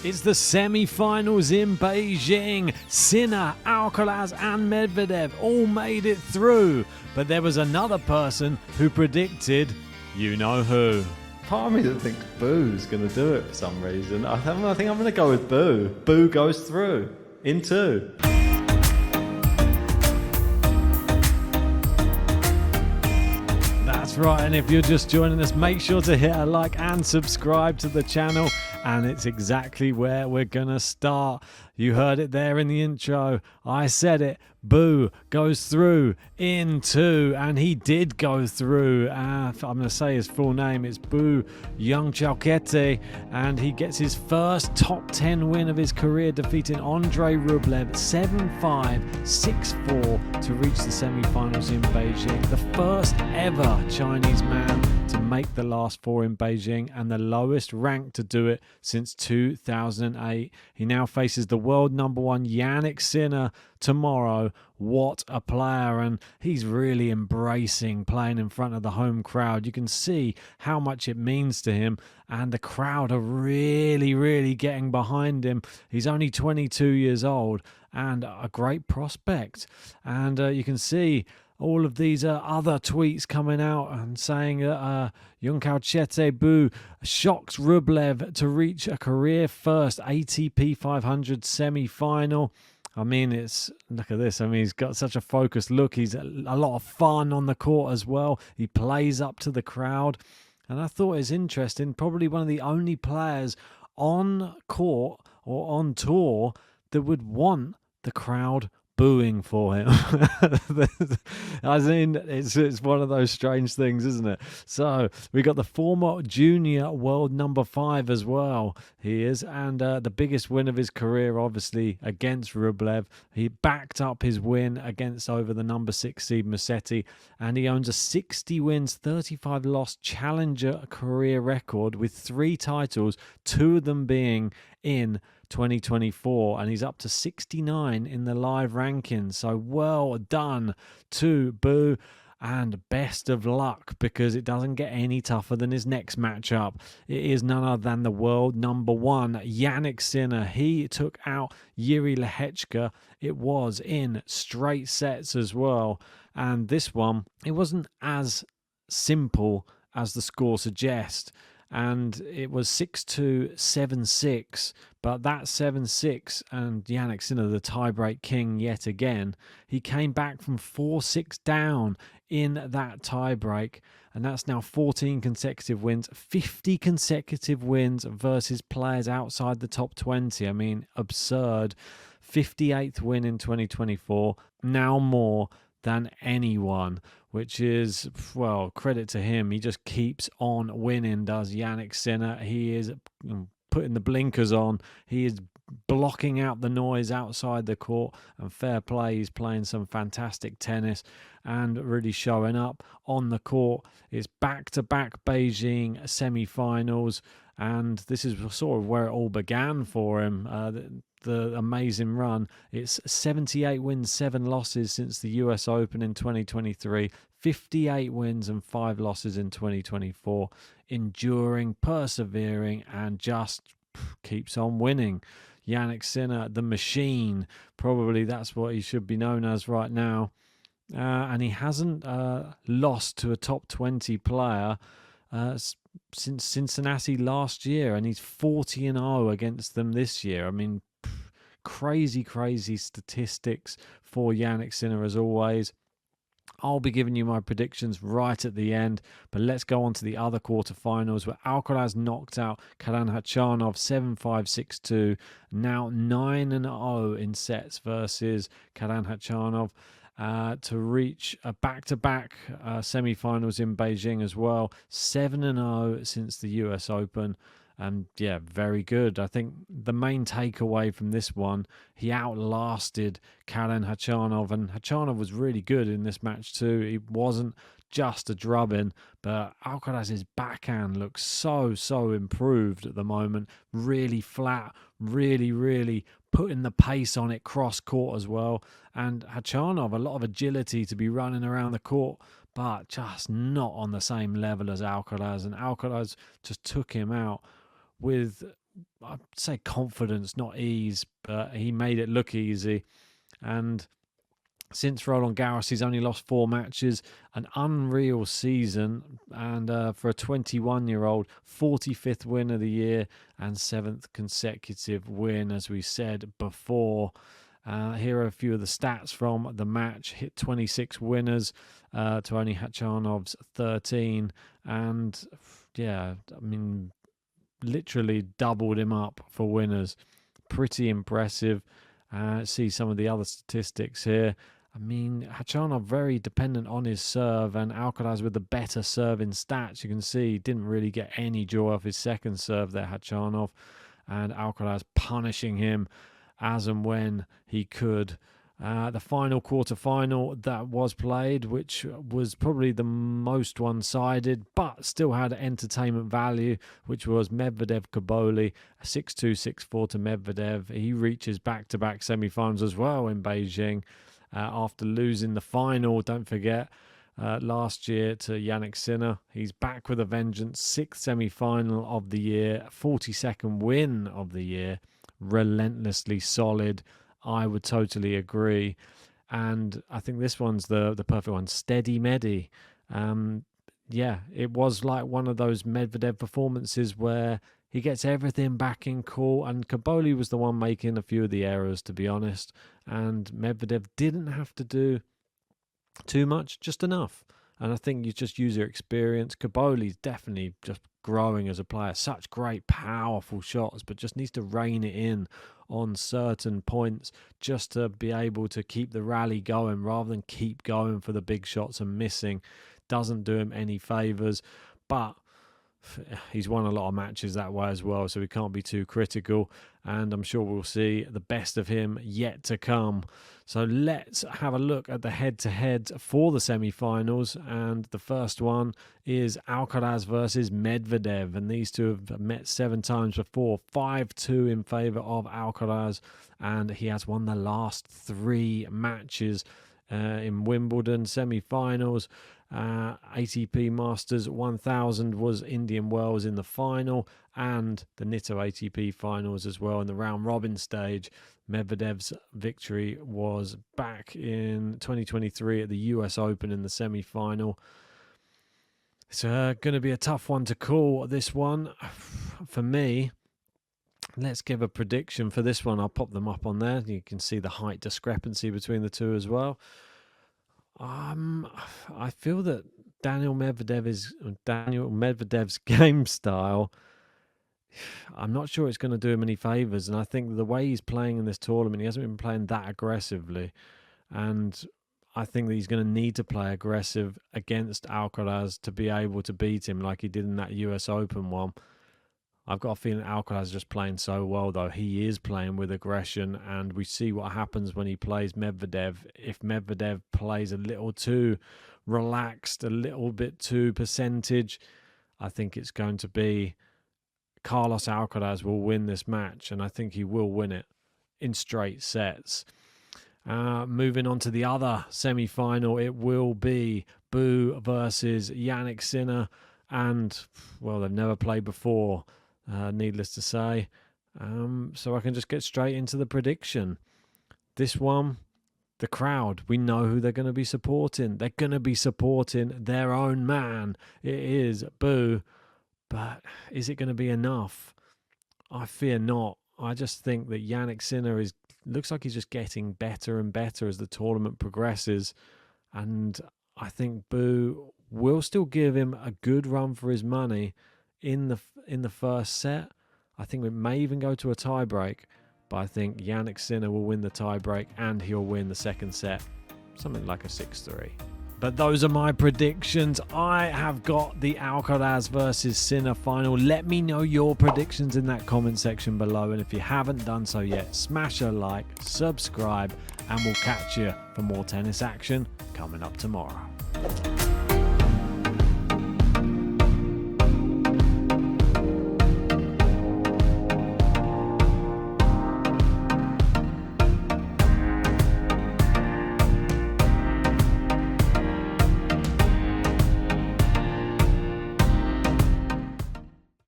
It's the semi-finals in Beijing. Sinner, Alcaraz and Medvedev all made it through. But there was another person who predicted you know who. Part of me that thinks Bu's going to do it for some reason. I think I'm going to go with Bu. Bu goes through in two. That's right, and if you're just joining us, make sure to hit a like and subscribe to the channel, and it's exactly where we're gonna start. You heard it there in the intro. I said it. Bu goes through in two, and he did go through. I'm going to say his full name. It's Bu Yunchaokete, and he gets his first top 10 win of his career, defeating Andrei Rublev 7-5, 6-4 to reach the semi-finals in Beijing. The first ever Chinese man to make the last four in Beijing, and the lowest rank to do it since 2008. He now faces the world number one Jannik Sinner tomorrow. What a player, and he's really embracing playing in front of the home crowd. You can see how much it means to him, and the crowd are really getting behind him. He's only 22 years old and a great prospect, and you can see all of these other tweets coming out and saying that Yunchaokete Bu shocks Rublev to reach a career first ATP 500 semi-final. I mean, look at this. I mean, he's got such a focused look. He's a lot of fun on the court as well. He plays up to the crowd. And I thought it was interesting. Probably one of the only players on court or on tour that would want the crowd booing for him. I mean, it's one of those strange things, isn't it? So we got the former junior world number 5 as well. He is, and the biggest win of his career, obviously, against Rublev. He backed up his win against over the number 6 seed Musetti, and he owns a 60 wins, 35 loss challenger career record with 3 titles, 2 of them being in 2024, and he's up to 69 in the live rankings. So well done to Bu, and best of luck, because it doesn't get any tougher than his next matchup. It is none other than the world number 1 Jannik Sinner. He took out Lehecka. It was in straight sets as well, and this one, it wasn't as simple as the score suggests. And it was 6-2, 7-6. But that 7-6, and Jannik Sinner, the tiebreak king yet again, he came back from 4-6 down in that tiebreak. And that's now 14 consecutive wins, 50 consecutive wins versus players outside the top 20. I mean, absurd. 58th win in 2024, now more than anyone, which is, well, credit to him. He just keeps on winning, does Jannik Sinner. He is putting the blinkers on. He is blocking out the noise outside the court, and fair play. He's playing some fantastic tennis and really showing up on the court. It's back-to-back Beijing semi-finals, and this is sort of where it all began for him. The amazing run. It's 78 wins, 7 losses since the US Open in 2023, 58 wins and 5 losses in 2024. Enduring, persevering, and just keeps on winning. Jannik Sinner, the machine. Probably that's what he should be known as right now. And he hasn't lost to a top 20 player since Cincinnati last year, and he's 40-0 against them this year. I mean, crazy statistics for Jannik Sinner as always. I'll be giving you my predictions right at the end, but let's go on to the other quarterfinals, where Alcaraz knocked out Khachanov 7-5, 6-2, now 9-0 in sets versus Khachanov. To reach a back-to-back semi-finals in Beijing as well. 7-0 since the US Open. And yeah, very good. I think the main takeaway from this one, he outlasted Khachanov, and Khachanov was really good in this match too. He wasn't just a drubbing, but Alcaraz's backhand looks so improved at the moment. Really flat, really putting the pace on it cross court as well. And Khachanov, a lot of agility to be running around the court, but just not on the same level as Alcaraz. And Alcaraz just took him out with I'd say confidence, not ease, but he made it look easy. And since Roland Garros, he's only lost 4 matches, an unreal season, and for a 21-year-old, 45th win of the year and 7th consecutive win, as we said before. Here are a few of the stats from the match. Hit 26 winners to only Khachanov's 13, and yeah, I mean, literally doubled him up for winners. Pretty impressive. See some of the other statistics here. I mean, Khachanov very dependent on his serve, and Alcaraz with the better serving stats. You can see he didn't really get any joy off his second serve there, Khachanov, and Alcaraz punishing him as and when he could. The final quarter-final that was played, which was probably the most one-sided, but still had entertainment value, which was Medvedev Cobolli, 6-2, 6-4 to Medvedev. He reaches back-to-back semi-finals as well in Beijing after losing the final, don't forget, last year to Jannik Sinner. He's back with a vengeance, 6th semi-final of the year, 42nd win of the year, relentlessly solid. I would totally agree. And I think this one's the perfect one. Steady Medi. Yeah, it was like one of those Medvedev performances where he gets everything back in court. And Cobolli was the one making a few of the errors, to be honest. And Medvedev didn't have to do too much, just enough. And I think you just use your experience. Cobolli's definitely just growing as a player. Such great, powerful shots, but just needs to rein it in on certain points just to be able to keep the rally going rather than keep going for the big shots and missing. Doesn't do him any favours, but he's won a lot of matches that way as well, so we can't be too critical, and I'm sure we'll see the best of him yet to come. So let's have a look at the head-to-head for the semi-finals, and the first one is Alcaraz versus Medvedev, and these two have met 7 times before. 5-2 in favour of Alcaraz, and he has won the last 3 matches in Wimbledon semi-finals. ATP Masters 1000 was Indian Wells in the final, and the Nitto ATP finals as well in the round robin stage. Medvedev's victory was back in 2023 at the US Open in the semi-final. It's going to be a tough one to call, this one. For me, let's give a prediction for this one. I'll pop them up on there. You can see the height discrepancy between the two as well. I feel that Daniil Medvedev's game style, I'm not sure it's going to do him any favours. And I think the way he's playing in this tournament, he hasn't been playing that aggressively. And I think that he's going to need to play aggressive against Alcaraz to be able to beat him like he did in that US Open one. I've got a feeling Alcaraz is just playing so well, though. He is playing with aggression, and we see what happens when he plays Medvedev. If Medvedev plays a little too relaxed, a little bit too percentage, I think it's going to be Carlos Alcaraz will win this match, and I think he will win it in straight sets. Moving on to the other semi-final, it will be Bu versus Jannik Sinner, and, well, they've never played before. Needless to say. So I can just get straight into the prediction. This one, the crowd, we know who they're going to be supporting. They're going to be supporting their own man. It is Bu. But is it going to be enough? I fear not. I just think that Jannik Sinner looks like he's just getting better and better as the tournament progresses. And I think Bu will still give him a good run for his money in the first set. I think it may even go to a tie-break, but I think Jannik Sinner will win the tie-break and he'll win the second set, something like a 6-3. But those are my predictions. I have got the Alcaraz versus Sinner final. Let me know your predictions in that comment section below, and if you haven't done so yet, smash a like, subscribe, and we'll catch you for more tennis action coming up tomorrow.